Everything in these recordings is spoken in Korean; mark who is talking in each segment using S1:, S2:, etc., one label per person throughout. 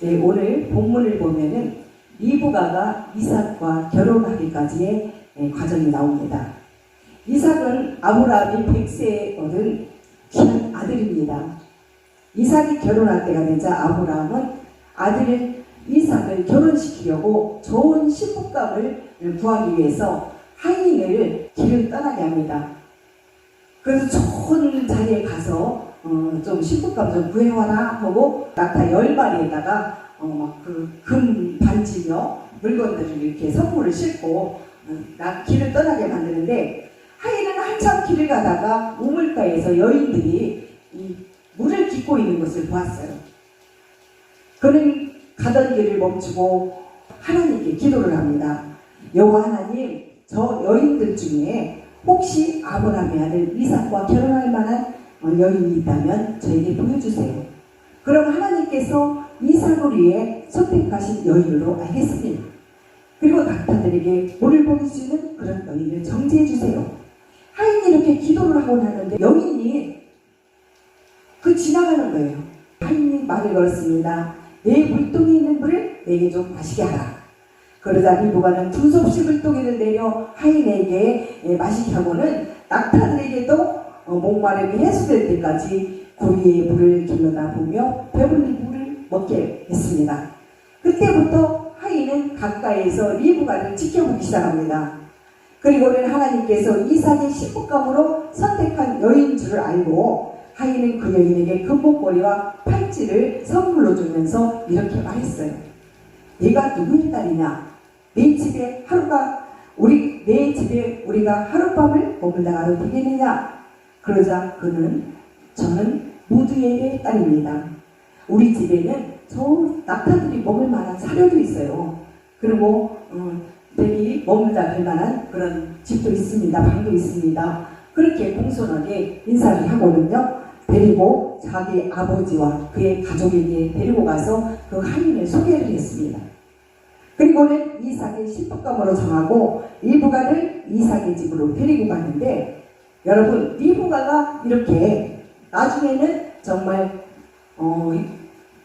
S1: 네, 오늘 본문을 보면은 리브가가 이삭과 결혼하기까지의 과정이 나옵니다. 이삭은 아브라함이 100세에 얻은 귀한 아들입니다. 이삭이 결혼할 때가 되자 아브라함은 아들 이삭을 결혼시키려고 좋은 신부감을 구하기 위해서 하인을 길을 떠나게 합니다. 그래서 좋은 자리에 가서 좀 신부감 좀 구해와라 하고 낙타 10마리에다가 막 그 금 반지며 물건들을 이렇게 선물을 싣고 길을 떠나게 만드는데, 하인은 한참 길을 가다가 우물가에서 여인들이 이 물을 깃고 있는 것을 보았어요. 그는 가던 길을 멈추고 하나님께 기도를 합니다. 여호와 하나님, 저 여인들 중에 혹시 아브라함의 아들 이삭과 결혼할 만한 여인이 있다면 저에게 보여주세요. 그럼 하나님께서 이삭을 위해 선택하신 여인으로 알겠습니다. 그리고 낙타들에게 물을 보여주는 그런 여인을 정지해 주세요. 하인이 이렇게 기도를 하고 나는데 여인이 지나가는 거예요. 하인이 말을 걸었습니다. 내 물동에 있는 물을 내게 좀 마시게 하라. 그러자 리브가는 두섭씩 물동이를 내려 하인에게 마시게 하고는 낙타들에게도 목마름이 해소될 때까지 구리의 물을 길러다 보며 배불리 물을 먹게 했습니다. 그때부터 하인은 가까이에서 리브가를 지켜보기 시작합니다. 그리고는 하나님께서 이삭의 신부감으로 선택한 여인 줄을 알고 하인은 그 여인에게 금목걸이와 팔찌를 선물로 주면서 이렇게 말했어요. 네가 누구의 딸이냐? 내 집에 우리가 하룻밤을 머물다 가도 되겠느냐? 그러자 그는 저는 무드엘의 딸입니다. 우리 집에는 저 낙타들이 먹을 만한 사료도 있어요. 그리고 내리 머물다 갈 만한 그런 집도 있습니다. 방도 있습니다. 그렇게 공손하게 인사를 하고는요, 데리고 자기 아버지와 그의 가족에게 데리고 가서 그 하인을 소개를 했습니다. 그리고는 이삭의 신부감으로 정하고 리브가를 이삭의 집으로 데리고 갔는데, 여러분, 리브가가 이렇게 나중에는 정말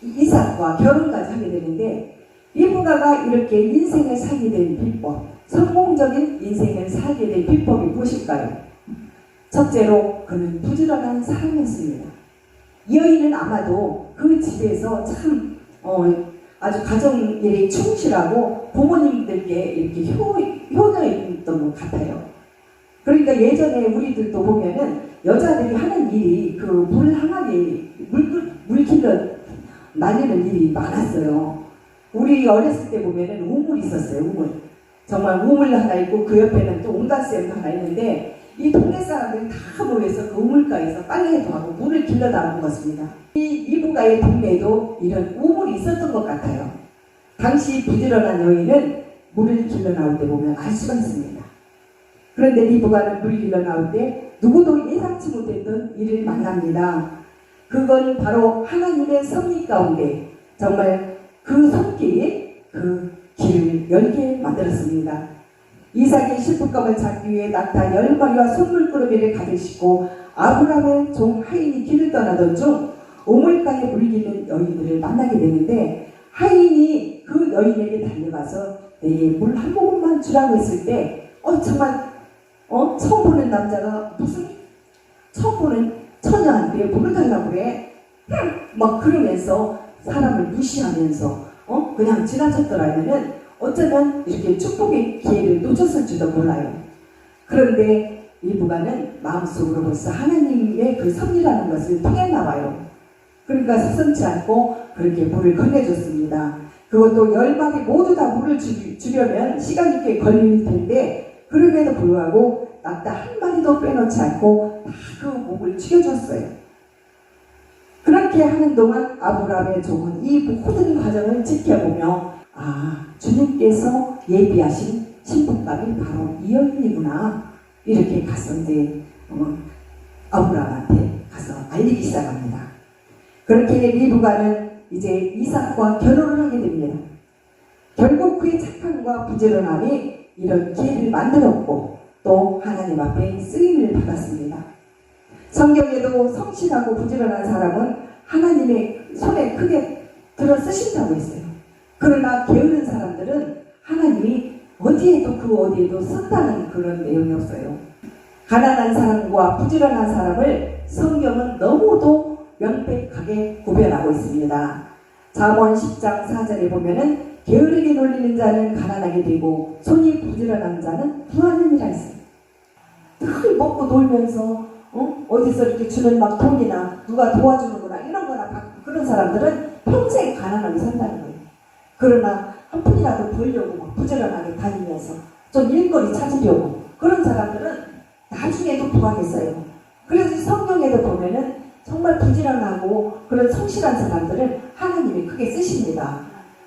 S1: 이삭과 결혼까지 하게 되는데, 리브가가 이렇게 인생을 살게 된 비법, 성공적인 인생을 살게 된 비법이 무엇일까요? 첫째로 그는 부지런한 사람이었습니다. 이 여인은 아마도 그 집에서 참 아주 가정일에 충실하고 부모님들께 이렇게 효녀였던 것 같아요. 그러니까 예전에 우리들도 보면은 여자들이 하는 일이 그 물 항아리, 물 길러 날리는 일이 많았어요. 우리 어렸을 때 보면은 우물 있었어요. 우물. 정말 우물 하나 있고 그 옆에는 또 옹단샘도 하나 있는데, 이 동네 사람들이 다 모여서 그 우물가에서 빨래도 하고 물을 길러다 먹었습니다. 이 리브가의 동네에도 이런 우물이 있었던 것 같아요. 당시 부지런한 여인은 물을 길러 나올 때 보면 알 수가 있습니다. 그런데 리브가는 물 길러 나올 때 누구도 예상치 못했던 일을 만납니다. 그건 바로 하나님의 섭리 가운데 정말 그 손길이 그 길을 열게 만들었습니다. 이삭의 신부감을 찾기 위해 낙타 10마리와 손물끄러미를 가득 싣고 아브라함의 종 하인이 길을 떠나던 중 우물가에 물기는 여인들을 만나게 되는데, 하인이 그 여인에게 달려가서 내게 물 한 모금만 주라고 했을 때 정말 처음 보는 남자가 무슨 처음 보는 처녀한테 물을 달라고 그래? 막 그러면서 사람을 무시하면서 그냥 지나쳤더라면은 어쩌면 이렇게 축복의 기회를 놓쳤을지도 몰라요. 그런데 리브가는 마음속으로 벌써 하나님의 그 섭리라는 것을 통했나 봐요. 그러니까 서슴지 않고 그렇게 물을 건네줬습니다. 그것도 10마리 모두 다 물을 주려면 시간이 꽤 걸릴 텐데, 그럼에도 불구하고 낙타 한 마리도 빼놓지 않고 다 그 목을 죽여줬어요. 그렇게 하는 동안 아브라함의 종은 이 모든 과정을 지켜보며 주님께서 예비하신 신부감이 바로 이 여인이구나, 이렇게 가서 이제 아브라함한테 가서 알리기 시작합니다. 그렇게 리브가는 이제 이삭과 결혼을 하게 됩니다. 결국 그의 착함과 부지런함이 이런 기회를 만들었고 또 하나님 앞에 쓰임을 받았습니다. 성경에도 성실하고 부지런한 사람은 하나님의 손에 크게 들어 쓰신다고 했어요. 그러나 게으른 사람들은 하나님이 어디에도 그 어디에도 쓴다는 그런 내용이 없어요. 가난한 사람과 부지런한 사람을 성경은 너무도 명백하게 구별하고 있습니다. 잠언 10장 4절에 보면은 게으르게 놀리는 자는 가난하게 되고 손이 부지런한 자는 부하느니라 했어요. 늘 먹고 놀면서 어디서 이렇게 주는 막 돈이나 누가 도와주는구나 이런 거나 받고 그런 사람들은 평생 가난하게 산다는 거예요. 그러나 한 푼이라도 벌려고 막 부지런하게 다니면서 좀 일거리 찾으려고 그런 사람들은 나중에도 부하겠어요. 그래서 성경에도 보면은 정말 부지런하고 그런 성실한 사람들은 하나님이 크게 쓰십니다.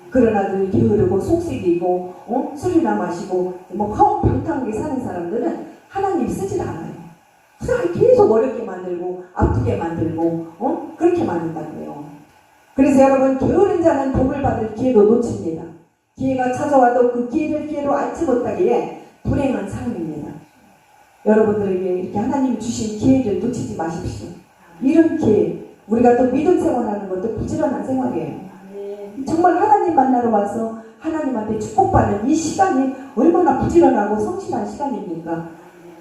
S1: 그러나 늘 게으르고 속색이고 술이나 마시고 뭐 허황방탕하게 사는 사람들은 하나님이 쓰질 않아요. 그냥 계속 어렵게 만들고 아프게 만들고 그렇게 만든다는 거예요. 그래서 여러분 게으른 자는 복을 받을 기회도 놓칩니다. 기회가 찾아와도 그 기회를 기회로 알지 못하기에 불행한 삶입니다. 여러분들에게 이렇게 하나님이 주신 기회를 놓치지 마십시오. 이런 기회, 우리가 또 믿음 생활하는 것도 부지런한 생활이에요. 정말 하나님 만나러 와서 하나님한테 축복받는 이 시간이 얼마나 부지런하고 성실한 시간입니까?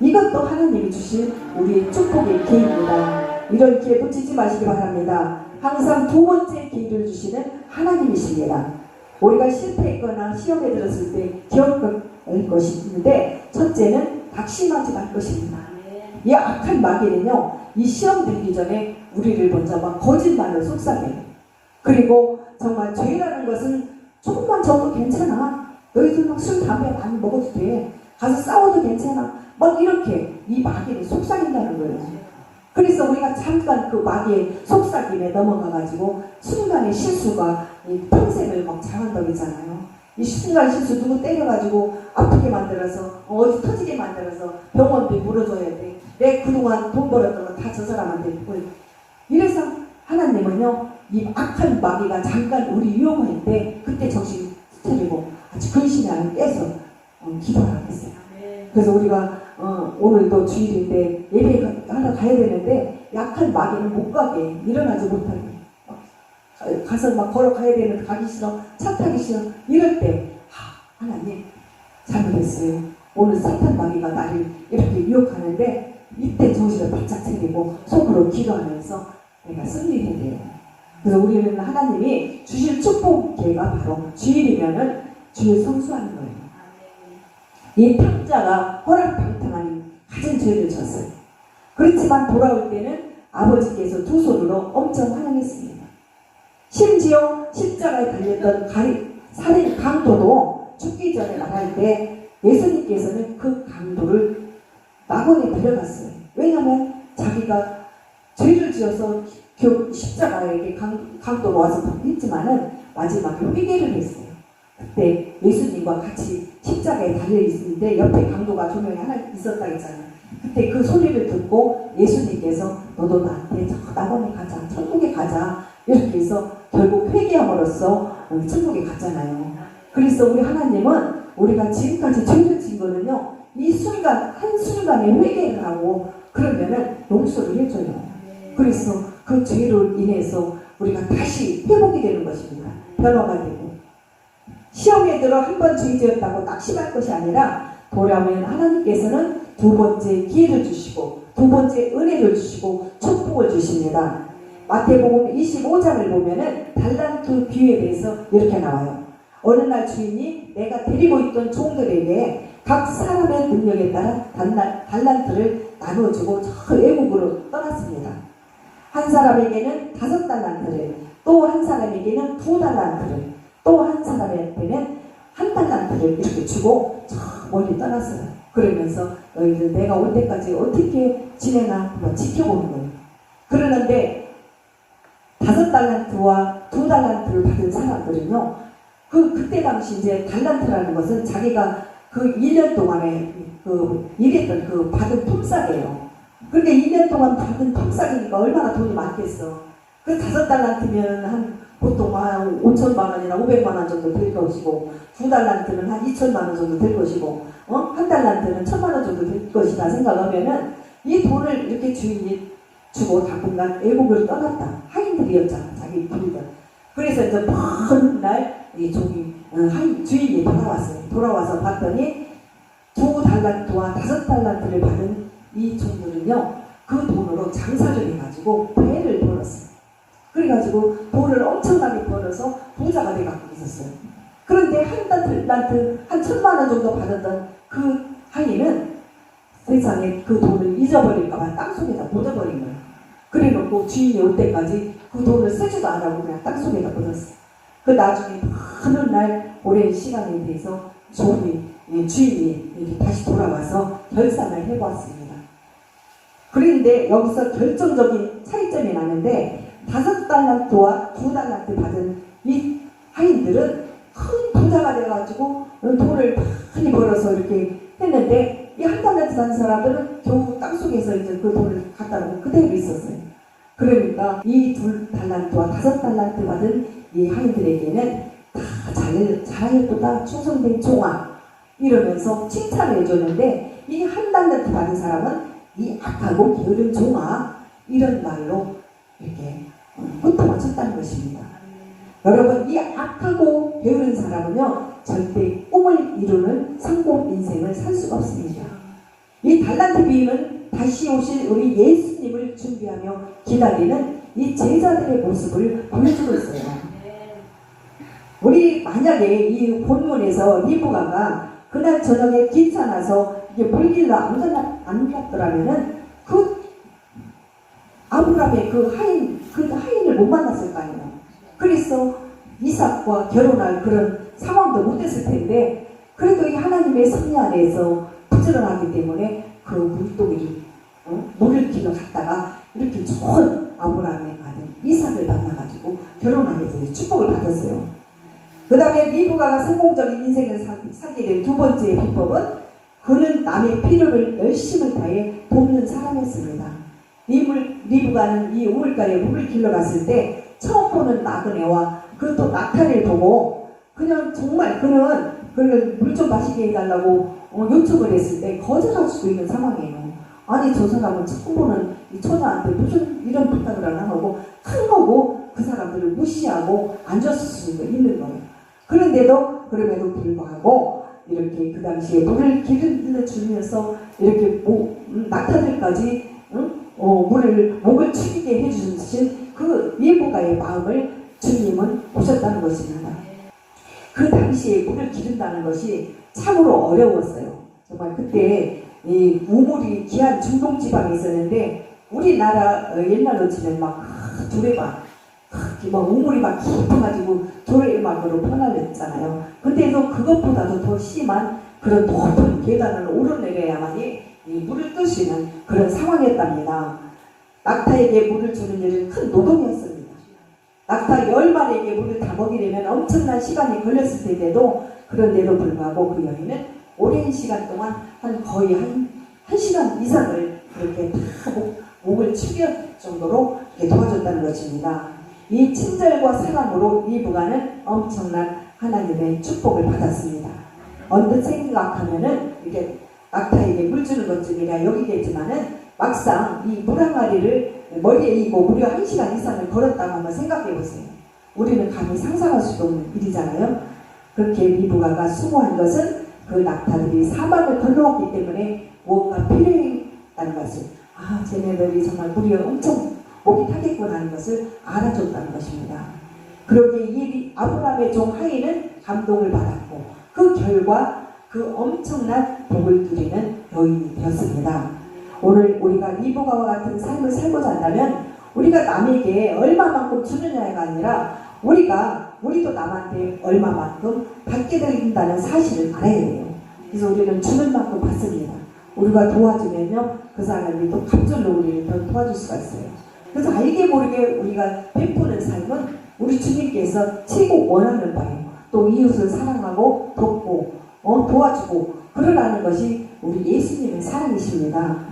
S1: 이것도 하나님이 주신 우리의 축복의 기회입니다. 이런 기회 놓치지 마시기 바랍니다. 항상 두 번째 기회를 주시는 하나님이십니다. 우리가 실패했거나 시험에 들었을 때 기억할 것이 있는데 첫째는 낙심하지 말 것입니다. 이 악한 마귀는요, 이 시험 들기 전에 우리를 먼저 막 거짓말로 속삭여요. 그리고 정말 죄라는 것은 조금만 져도 괜찮아. 너희들 막 술, 담배 많이 먹어도 돼. 가서 싸워도 괜찮아. 막 이렇게 이 마귀를 속삭인다는 거예요. 그래서 우리가 잠깐 그 마귀의 속삭임에 넘어가가지고 순간의 실수가 평생을 막 장한덕이잖아요. 이 순간 실수 누구 때려가지고 아프게 만들어서 어디 터지게 만들어서 병원비 물어줘야 돼. 내 그동안 돈 벌었던 거 다 저 사람한테 보내. 이래서 하나님은요, 이 악한 마귀가 잠깐 우리 위험할 때 그때 정신 차리고 아주 근심이 안 깨서 기도를 하겠어요. 그래서 우리가 오늘도 주일인데 예배 하러 가야 되는데 약한 마귀는 못 가게 일어나지 못하게 가서 막 걸어가야 되는데 가기 싫어, 차 타기 싫어 이럴 때 하나님 잘못했어요. 오늘 사탄 마귀가 나를 이렇게 유혹하는데 이때 정신을 바짝 차리고 속으로 기도하면서 내가 승리해야 돼요. 그래서 우리는 하나님이 주실 축복 기회가 바로 주일이면은 주일 성수하는 거예요. 이 탕자가 허락방탕한 가진 죄를 졌어요. 그렇지만 돌아올 때는 아버지께서 두 손으로 엄청 환영했습니다. 심지어 십자가에 달렸던 살인 강도도 죽기 전에 말할 때 예수님께서는 그 강도를 낙원에 데려갔어요. 왜냐하면 자기가 죄를 지어서 십자가에게 강도로 와서 했지만은 마지막에 회개를 했어요. 그때 예수님과 같이 십자가에 달려있는데 옆에 강도가 조명이 하나 있었다 했잖아요. 그때 그 소리를 듣고 예수님께서 너도 나한테 저 낙원에 가자, 천국에 가자 이렇게 해서 결국 회개함으로써 천국에 갔잖아요. 그래서 우리 하나님은 우리가 지금까지 죄를 진 거는요, 이 순간 한순간에 회개를 하고 그러면은 용서를 해줘요. 그래서 그 죄로 인해서 우리가 다시 회복이 되는 것입니다. 변화가 되고 시험에 들어 한 번 죄 지었다고 낙심할 것이 아니라 돌아오면 하나님께서는 두 번째 기회를 주시고 두 번째 은혜를 주시고 축복을 주십니다. 마태복음 25장을 보면은 달란트 비유에 대해서 이렇게 나와요. 어느 날 주인이 내가 데리고 있던 종들에게 각 사람의 능력에 따라 달란트를 나누어주고 저 외국으로 떠났습니다. 한 사람에게는 5달란트를, 또 한 사람에게는 2달란트를, 또 한 사람한테는 1달란트를 이렇게 주고 저 멀리 떠났어요. 그러면서 너희들 내가 올 때까지 어떻게 지내나 한번 지켜보는 거예요. 그러는데 5달란트와 2달란트를 받은 사람들은요, 그때 당시 이제 달란트라는 것은 자기가 그 1년 동안에 일했던 그 받은 품삯이에요. 그런데 2년 동안 받은 품삯이니까 얼마나 돈이 많겠어. 그 5달란트면 한 보통 한 5천만 원이나 500만 원 정도 될 것이고, 2달란트는 한 2천만 원 정도 될 것이고, 1달란트는 1,000만 원 정도 될 것이다 생각하면은 이 돈을 이렇게 주인이 주고 당분간 애국을 떠났다. 하인들이었잖아, 자기 부리들. 그래서 이제 먼 날 이 종이 한 주인이 돌아왔어요. 돌아와서 봤더니 2달란트와 5달란트를 받은 이 종들은요, 그 돈으로 장사를 해가지고 배를 벌었어요. 그래가지고 돈을 엄청나게 벌어서 부자가 돼갖고 있었어요. 그런데 한 달란트 한 1,000만 원 정도 받았던 그 하인은 세상에 그 돈을 잊어버릴까봐 땅속에다 묻어버린 거예요. 그래놓고 주인이 올 때까지 그 돈을 쓰지도 안 하고 그냥 땅속에다 묻었어요. 그 나중에 많은 날 오랜 시간에 대해서 주인이 이렇게 다시 돌아와서 결산을 해보았습니다. 그런데 여기서 결정적인 차이점이 나는데 5달란트와 2달란트 받은 이 하인들은 큰 부자가 돼가지고 돈을 많이 벌어서 이렇게 했는데 이 1달란트 받은 사람들은 겨우 땅속에서 이제 그 돈을 갖다 놓고 그대로 있었어요. 그러니까 이 2달란트와 5달란트 받은 이 하인들에게는 다 잘하였도다 충성된 종아 이러면서 칭찬을 해줬는데 이 1달란트 받은 사람은 이 악하고 게으른 종아 이런 말로 이렇게 호통을 쳤다는 것입니다. 여러분, 이 악하고 게으른 사람은요 절대 꿈을 이루는 성공 인생을 살 수가 없습니다. 이 달란트 비유는 다시 오실 우리 예수님을 준비하며 기다리는 이 제자들의 모습을 보여주고 있어요. 우리 만약에 이 본문에서 리브가가 그날 저녁에 귀찮아서 이게 물길로 안 갔더라면은 그 아브라함의 그 하인을 못 만났을 거 아니에요. 그래서 이삭과 결혼할 그런 상황도 못 됐을 텐데 그래도 이 하나님의 섭리 안에서 부지런하기 때문에 그 물동이를 물을 길러 갔다가 이렇게 좋은 아브라함의 아들 이삭을 만나가지고 결혼하면서 축복을 받았어요. 그 다음에 리브가가 성공적인 인생을 살게 된 두 번째 비법은 그는 남의 필요를 열심히 다해 돕는 사람이었습니다. 리브가는 이 우물가에 물을 길러 갔을 때 처음 보는 나그네와 그 또 낙타를 보고 그냥 정말 그는 물 좀 마시게 해달라고 요청을 했을 때 거절할 수도 있는 상황이에요. 아니 저 사람은 처음 보는 이 처녀한테 무슨 이런 부탁을 하나 하고 큰 거고 그 사람들을 무시하고 앉았을 수도 있는 거예요. 그런데도 그럼에도 불구하고 이렇게 그 당시에 물을 길러주면서 이렇게 낙타들까지 목을 축이게 해주신 그 리브가의 마음을 주님은 보셨다는 것입니다. 그 당시에 물을 기른다는 것이 참으로 어려웠어요. 정말 그때 이 우물이 귀한 중동 지방에 있었는데 우리나라 옛날로 치면 막 두레박 우물이 막 깊어가지고 조례막으로 퍼날렸잖아요. 그때도 그것보다도 더 심한 그런 높은 계단을 오르내려야만이 이 물을 끌 수 있는 그런 상황이었답니다. 낙타에게 물을 주는 일은 큰 노동이었습니다. 낙타 10마리에게 물을 다 먹이려면 엄청난 시간이 걸렸을 텐데도 그런데도 불구하고 그 여인은 오랜 시간 동안 거의 한 시간 이상을 그렇게 다 목을 축일 정도로 도와줬다는 것입니다. 이 친절과 사랑으로 리브가는 엄청난 하나님의 축복을 받았습니다. 언뜻 생각하면은 이게 낙타에게 물 주는 것쯤이라 여기겠지만은 막상 이 물항아리를 머리에 이고 무려 1시간 이상을 걸었다고 한번 생각해 보세요. 우리는 감히 상상할 수도 없는 일이잖아요. 그렇게 리브가가 수고한 것은 그 낙타들이 사막을 건너왔기 때문에 무언가 필요했다는 것을 쟤네들이 정말 물이 엄청 목이 타겠구나 하는 것을 알아줬다는 것입니다. 그러기에 이 아브라함의 종 하인은 감동을 받았고 그 결과 그 엄청난 복을 누리는 여인이 되었습니다. 오늘 우리가 리브가와 같은 삶을 살고자 한다면 우리가 남에게 얼마만큼 주느냐가 아니라 우리도 남한테 얼마만큼 받게 된다는 사실을 알아야 해요. 그래서 우리는 주는 만큼 받습니다. 우리가 도와주면요 그 사람이 또 갑절로 우리를 더 도와줄 수가 있어요. 그래서 알게 모르게 우리가 베푸는 삶은 우리 주님께서 최고 원하는 바예요. 또 이웃을 사랑하고 돕고 도와주고 그러라는 것이 우리 예수님의 사랑이십니다.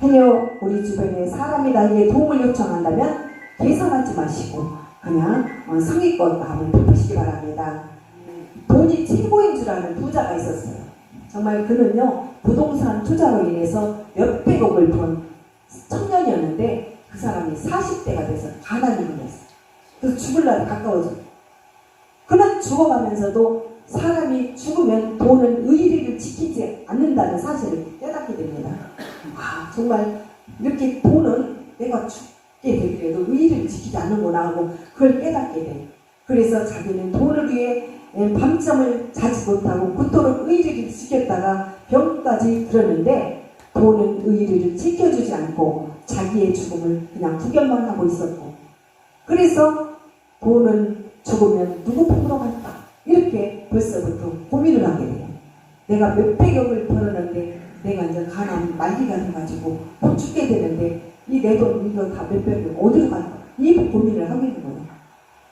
S1: 행여 우리 주변에 사람이 나에게 도움을 요청한다면 계산하지 마시고 그냥 성의껏 마음을 베푸시기 바랍니다. 돈이 최고인 줄 아는 부자가 있었어요. 정말 그는요 부동산 투자로 인해서 몇백억을 번 청년이었는데 그 사람이 40대가 돼서 가난이 걸렸어요. 그래서 죽을 날 가까워져. 그는 죽어가면서도 사람이 죽으면 돈은 의리를 지키지 않는다는 사실을 깨닫게 됩니다. 아, 정말 이렇게 돈은 내가 죽게 되더라도 의리를 지키지 않는구나 하고 그걸 깨닫게 돼. 그래서 자기는 돈을 위해 밤잠을 자지 못하고 그토록 의리를 지켰다가 병까지 들었는데 돈은 의리를 지켜주지 않고 자기의 죽음을 그냥 구경만 하고 있었고, 그래서 돈은 죽으면 누구 품으로 갈까? 이렇게 벌써부터 고민을 하게 돼요. 내가 몇백억을 벌었는데 내가 이제 가난 말기가 돼가지고 곧 죽게 되는데 이 내 돈 이거 다 몇백억 어디로 갈까? 이 고민을 하게 되는 거예요.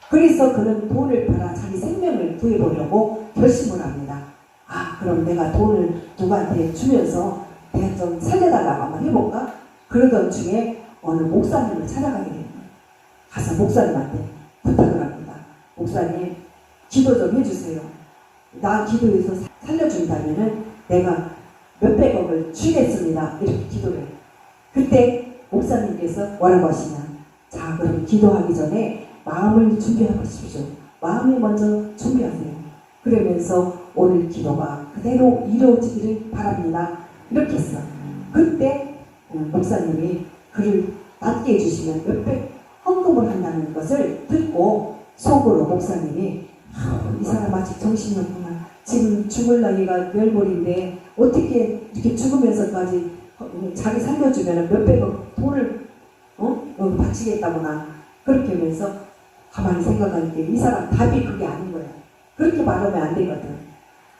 S1: 그래서 그는 돈을 팔아 자기 생명을 구해보려고 결심을 합니다. 아, 그럼 내가 돈을 누구한테 주면서 내가 좀 살려달라고 한번 해볼까? 그러던 중에 어느 목사님을 찾아가게 됩니다. 가서 목사님한테 부탁을 합니다. 목사님, 기도 좀 해주세요. 나 기도해서 살려준다면은 내가 몇백억을 주겠습니다. 이렇게 기도를 해요. 그때 목사님께서 뭐라고 하시냐? 자, 그럼 기도하기 전에 마음을 준비하십시오. 마음을 먼저 준비하세요. 그러면서 오늘 기도가 그대로 이루어지기를 바랍니다. 이렇게 했어. 그때 목사님이 그를 낫게 해주시면 몇백 헌금을 한다는 것을 듣고 속으로 목사님이 이 사람 아직 정신이 없구나. 지금 죽을 나이가 멸몰인데 어떻게 이렇게 죽으면서까지 자기 살려주면 몇백억 돈을 바치겠다구나. 그렇게 하면서 가만히 생각하니까 이 사람 답이 그게 아닌 거야. 그렇게 말하면 안 되거든.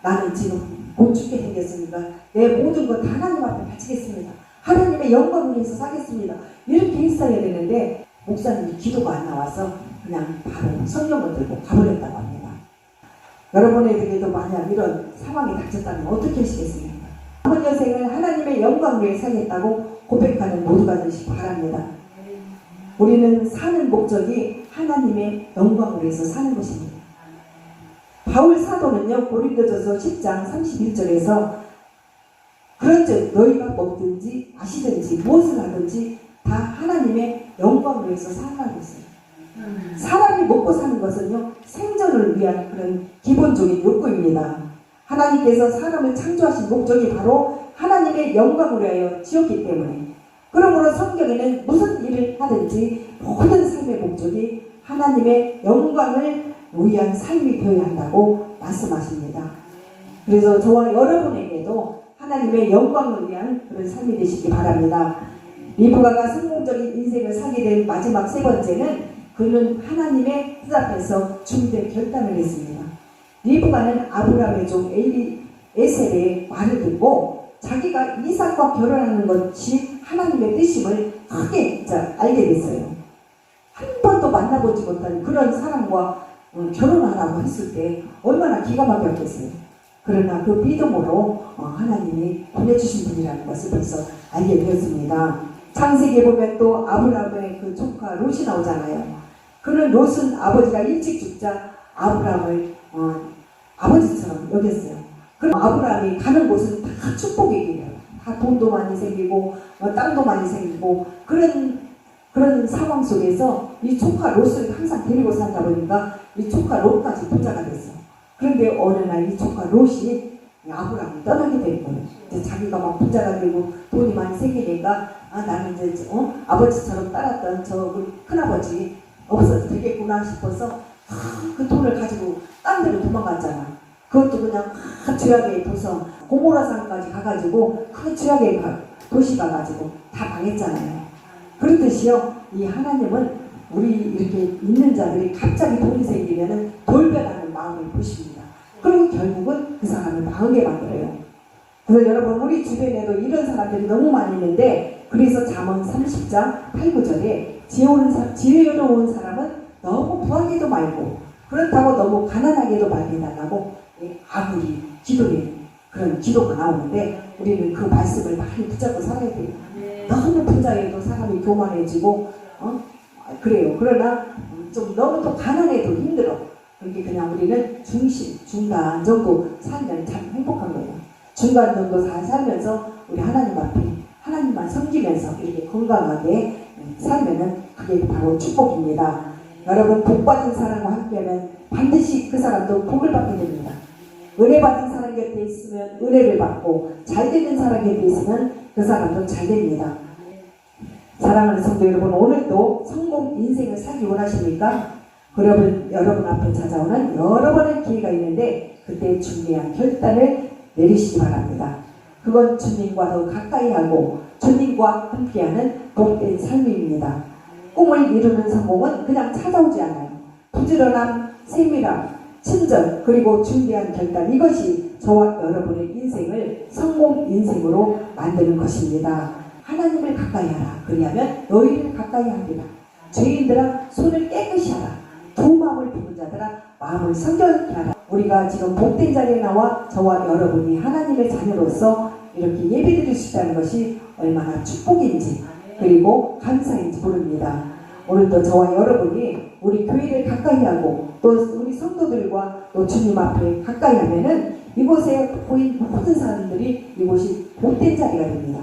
S1: 나는 지금 못 죽게 생겼으니까 내 모든 것 하나님 앞에 바치겠습니다. 하나님의 영광을 위해서 사겠습니다. 이렇게 했어야 되는데 목사님이 기도가 안 나와서 그냥 바로 성경을 들고 가버렸다고 합니다. 여러분에게도 만약 이런 상황이 닥쳤다면 어떻게 하시겠습니까? 남은 여생을 하나님의 영광을 위해 살겠다고 고백하는 모두가 되시기 바랍니다. 우리는 사는 목적이 하나님의 영광을 위해서 사는 것입니다. 바울 사도는요, 고린도전서 10장 31절에서 그런즉 너희가 먹든지 마시든지 무엇을 하든지 다 하나님의 영광을 위해서 살아가고 있어요. 사람이 먹고 사는 것은요, 생존을 위한 그런 기본적인 욕구입니다. 하나님께서 사람을 창조하신 목적이 바로 하나님의 영광을 위하여 지었기 때문에, 그러므로 성경에는 무슨 일을 하든지 모든 삶의 목적이 하나님의 영광을 위한 삶이 되어야 한다고 말씀하십니다. 그래서 저와 여러분에게도 하나님의 영광을 위한 그런 삶이 되시기 바랍니다. 리브가가 성공적인 인생을 살게 된 마지막 세 번째는 그는 하나님의 뜻 앞에서 중대 결단을 했습니다. 리브가는 아브라함의 종 에셀의 말을 듣고 자기가 이삭과 결혼하는 것이 하나님의 뜻임을 크게 알게 됐어요. 한 번도 만나보지 못한 그런 사람과 결혼하라고 했을 때 얼마나 기가 막혔겠어요. 그러나 그 믿음으로 하나님이 보내주신 분이라는 것을 벌써 알게 되었습니다. 창세기에 보면 또 아브라함의 그 조카 롯이 나오잖아요. 그는 롯은 아버지가 일찍 죽자 아브라함을 아버지처럼 여겼어요. 그럼 아브라함이 가는 곳은 다 축복이에요. 다 돈도 많이 생기고 땅도 많이 생기고 그런 상황 속에서 이 조카 롯을 항상 데리고 살다 보니까 이 조카 롯까지 부자가 됐어. 그런데 어느 날 이 조카 롯이 아브라함을 떠나게 된 거예요. 이제 자기가 막 부자가 되고 돈이 많이 생기니까 나는 이제 아버지처럼 따랐던 저 큰아버지 없어도 되겠구나 싶어서 그 돈을 가지고 딴 데로 도망갔잖아. 그것도 그냥 죄악의 도성 고모라산까지 가가지고 그 죄악의 도시 가가지고 다 망했잖아요. 그렇듯이요, 이 하나님은 우리 이렇게 있는 자들이 갑자기 돈이 생기면은 돌변하는 마음을 보십니다. 그리고 결국은 그 사람을 망하게 만들어요. 그래서 여러분, 우리 주변에도 이런 사람들이 너무 많이 있는데, 그래서 잠언 30장 8, 9절에 지혜로운 사람은 너무 부하게도 말고 그렇다고 너무 가난하게도 말게 달라고 아무리 기도에 그런 기도가 나오는데 우리는 그 말씀을 많이 붙잡고 살아야 돼요. 너무 부자해도 사람이 교만해지고 그래요. 그러나 좀 너무 또 가난해도 힘들어. 그렇게 그냥 우리는 중간 정도 살면 참 행복한 거예요. 중간 정도 잘 살면서 우리 하나님 앞에 하나님만 섬기면서 이렇게 건강하게 살면은 그게 바로 축복입니다. 여러분, 복받은 사람과 함께하면 반드시 그 사람도 복을 받게 됩니다. 은혜 받은 사람 곁에 있으면 은혜를 받고, 잘 되는 사람 곁에 있으면 그 사람도 잘 됩니다. 사랑하는 성도 여러분, 오늘도 성공 인생을 살기 원하십니까? 그러면 여러분 앞에 찾아오는 여러 번의 기회가 있는데 그때 중요한 결단을 내리시기 바랍니다. 그건 주님과 더 가까이 하고 주님과 함께하는 복된 삶입니다. 꿈을 이루는 성공은 그냥 찾아오지 않아요. 부지런함, 세밀함, 친절, 그리고 중대한 결단, 이것이 저와 여러분의 인생을 성공 인생으로 만드는 것입니다. 하나님을 가까이 하라. 그리하면 너희를 가까이 하리라. 죄인들아 손을 깨끗이 하라. 두 마음을 품은 자들아 마음을 성결케 하라. 우리가 지금 복된 자리에 나와 저와 여러분이 하나님의 자녀로서 이렇게 예배드릴 수 있다는 것이 얼마나 축복인지, 그리고 감사인지 모릅니다. 오늘도 저와 여러분이 우리 교회를 가까이 하고 또 우리 성도들과 또 주님 앞에 가까이 하면은 이곳에 보인 모든 사람들이 이곳이 복된 자리가 됩니다.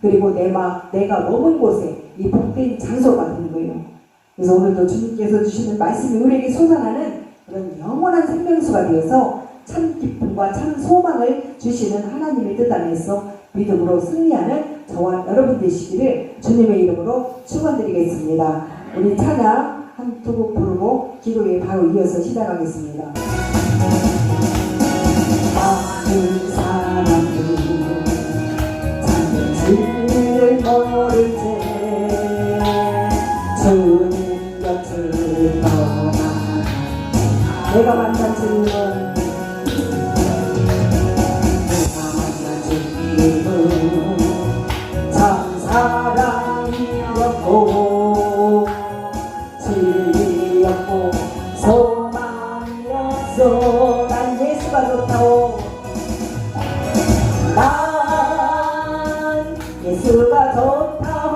S1: 그리고 내가 머문 곳에 이 복된 장소가 되는 거예요. 그래서 오늘도 주님께서 주시는 말씀이 우리에게 솟아나는 그런 영원한 생명수가 되어서 참 기쁨과 참 소망을 주시는 하나님의 뜻 안에서 믿음으로 승리하는 저와 여러분 되시기를 주님의 이름으로 축원드리겠습니다. 우리 찬양 한 두 곡 부르고 기도에 바로 이어서 시작하겠습니다. 많은 사람들 참는지를 모를 때 주님 곁을 떠나 내가 만난 주님은 참 사랑이었고 진리였고 소망이었어. 난 예수가 좋다오. 난 예수가 좋다오.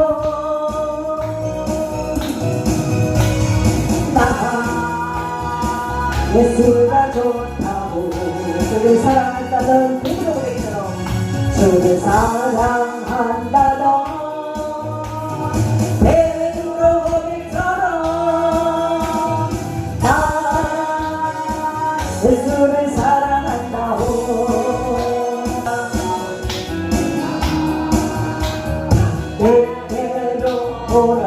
S1: 난 예수가 좋다오. 주를 사랑한다던 베드로처럼 주를 사랑한다던 베드로처럼 나 예수를 사랑한다오. 내게로 오라.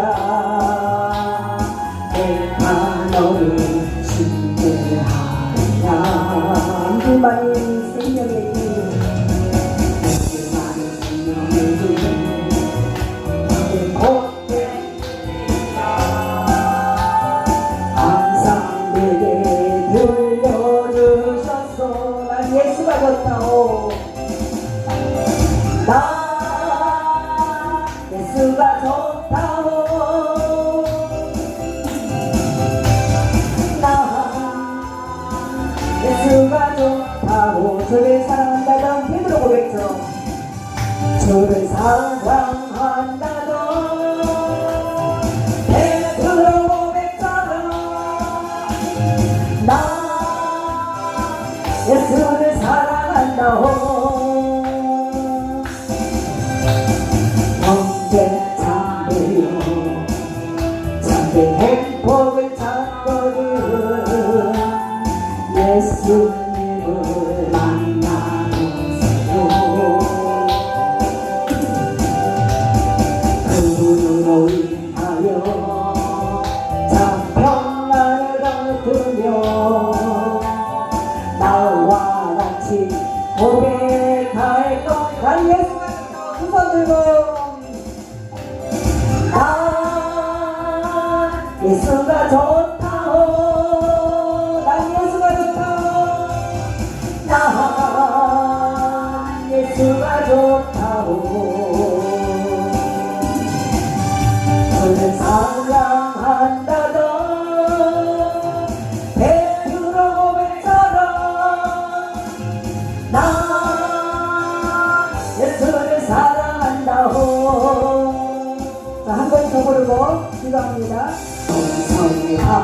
S1: 내가 너를 신뢰하리라. 그만이 생명의 길, 항상 내게 들려주셨소. 난 예수가 좋다오. 나 예수가 좋다오. 나 예수가 좋다오. 주를 사랑한다던 베드로 고백처럼 주를 사랑한다던 베드로 고백처럼 나 예수를 사랑한다오. 언제 잠들려 잠든 행복을 찾거든 예수님을 만나보세요. 그분으로 인하여 참 평안을 얻으며 나와 같이 고백할 것. 난 예수가 좋다오. 두 손 들고 난 예수가 좋다오. 난 예수가 좋다오. 난 예수가 좋다오. 주를 사랑한다던 베드로 고백처럼 나 예수를 사랑한다오. 자, 한 번 더 부르고 기도합니다. 성성하라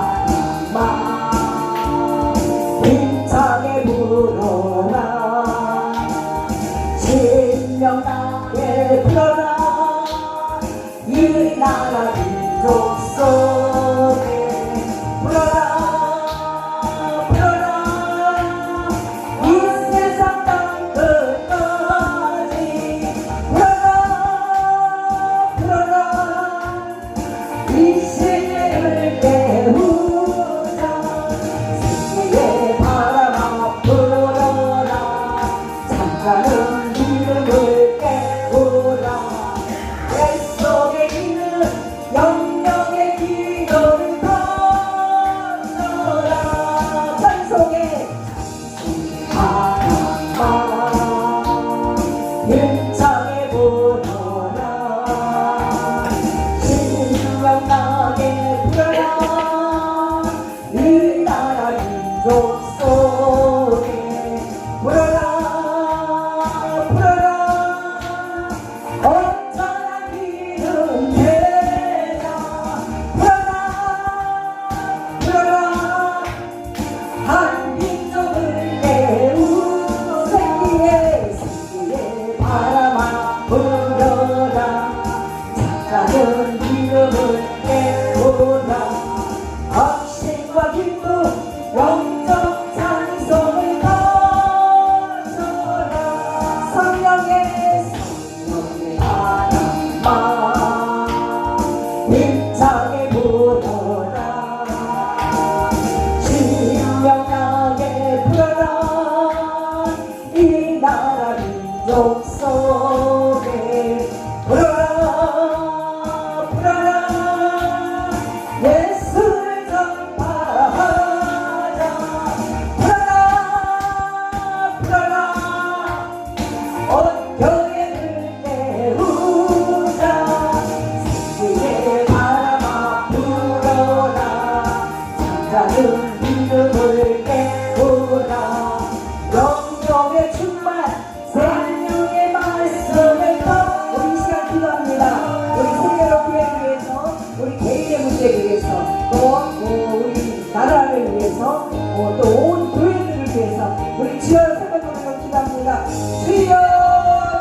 S1: 우리 주여 생각하는 기도합니다. 주여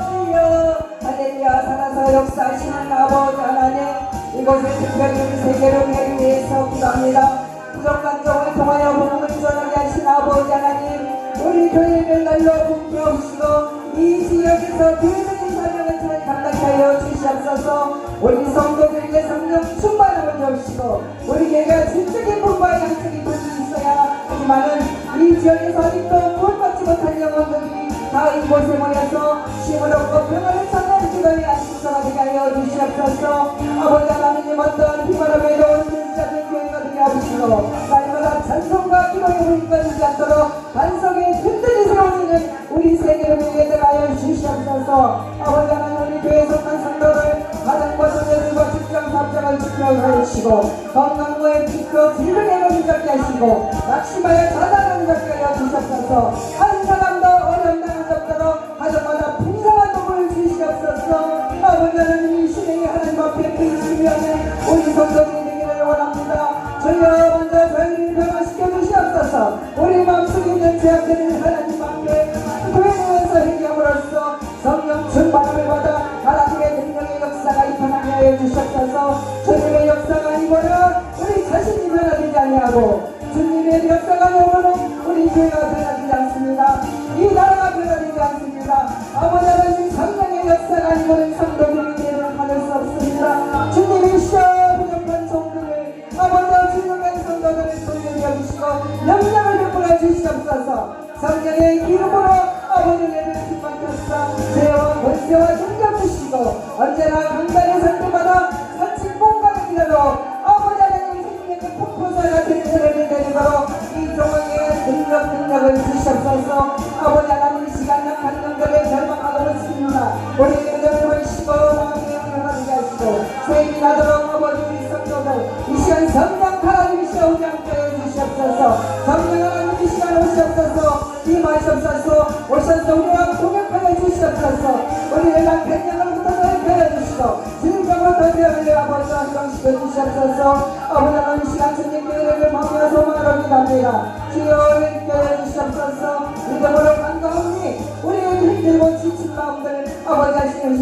S1: 주여 할렐루야. 살아서 역사하시는 아버지 하나님, 이곳에 특별히 우리 세계를 위해서 기도합니다. 부족간종을 통하여 복음을 전하게 하신 아버지 하나님, 우리 교회를 날로 붓게 하시고 이 지역에서 교회적인 사명을 잘 감당하여 주시옵소서. 우리 성도들에게 성령 충만함을 주시고 우리 교회가 진적인 분과 양적인 분이 있어야 하지만은 이 지역에서 아직도 구원받지 못한 영혼들이 다 이곳에 모여서 힘을 얻고 평안을 찾는 기도의 안식처가 되게 하여 주시옵소서. 아버지 하나님, 어떠한 비바람 외로운 진짜된 교회가 되게 하시고 날마다 찬송과 기도의 우리가 되지 않도록 반석에 든든히 세워지는 우리 세계를 위해 하여 주시옵소서. 아버지 하나님, 우리 교회에 속한 성도를 가정과 자녀들과 직장 사업장을 지켜하여 주시고 건강과 지켜 질병에 걸리게 하시고 낙심하여 자살하는 것게 하여 주시옵소서. 한 사람도 어려움 당하지 없도록 가정마다 풍성한 복을 주시옵소서. 아버지 하나님, 이 시대에 하나님 앞에 부르시며 우리 성도들이 되기를 원합니다. 주여 먼저 저희를 변화시켜 주시옵소서. 우리 마음속에 있는 죄악들을 하나님 앞에 교회에서 해결함으로써 성령 충만함을 받아 하나님의 능력의 역사가 나타나게 하여 주시옵소서. 주님의 역사가 아니고는 우리 자신이 변화되지 아니하고 주님의 역사가 아니고는 우리 교회가 변화되지 않습니다. 이 나라가 변화되지 않습니다. 아버지 하나님, 성령의 역사가 아니고는 성도들이 되는 받을 수 없습니다. 주님이 시어 부족한 종들을 아버지 주님의 성도들을 돌려 여기시고 영향을 베풀어 주시옵소서. 성령의 기름으로 아버지를 충만하사 죄와 권세와 능력 주시고 언제나 강단의 상태마다 사칭 공간의 길로 아버지 하나님 생명의 폭포사가 되는 은혜를 내리도록 이 종에게 능력을 주시옵소서. 아버지 하나님, 시간 약한 영들을 결박하고 있습니다. 우리 은혜를 보시고 마음의 영향을 받게 하시고 세임이 나도록 아버지 우리 성도들 이 시간 성령 하나님이시여 우리 함께 해주시옵소서. 성령 하나님 이 시간 오시옵소서. 임하시옵소서. 오셔서 우리와 동역하여 주시옵소서. 우리를 남편 영으로부터 넓혀 주시고 진정으로 되어를 아버지 완성시켜 주시옵소서. 아버지 하나님, 시간 천년 교회를 마음으로 소망하러 기도합니다. 주여 함께 주시옵소서. 믿음으로 간과하니 우리의 힘들고 지친 마음들 아버지 하시고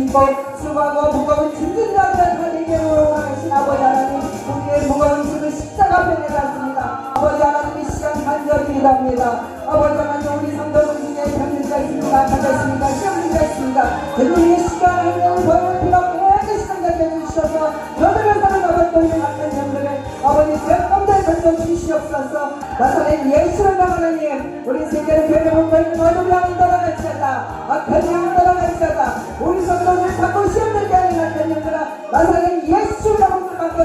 S1: 수고하고 무거운 짐진 자들 다 내게로 하신 아버지 하나님, 우리의 무거운 짐을 십자가 변해 갔습니다. 아버지 하나님, 이 시간 간절히 기도합니다. 아버지 하나님, 우리 성도들 중에 병들가 있습니다. 가졌습니다. 시험들가 있습니다. 주님의 시간을 보여줄 필요 없는 시간까지 해주셔서 저들을 살아가고 있는 같은 영들을 아버지 죄가운데 던져주시옵소서. 나사렛 예수를 나가느님, 우리 세계를 괴롭히고 있는 어둠 양을 떠나갈지어다. 악한 양을 떠나갈지어다. 우리 성도들 자꾸 시험들게 하는 같은 영들아 나사렛 예수를 나가고 바꿔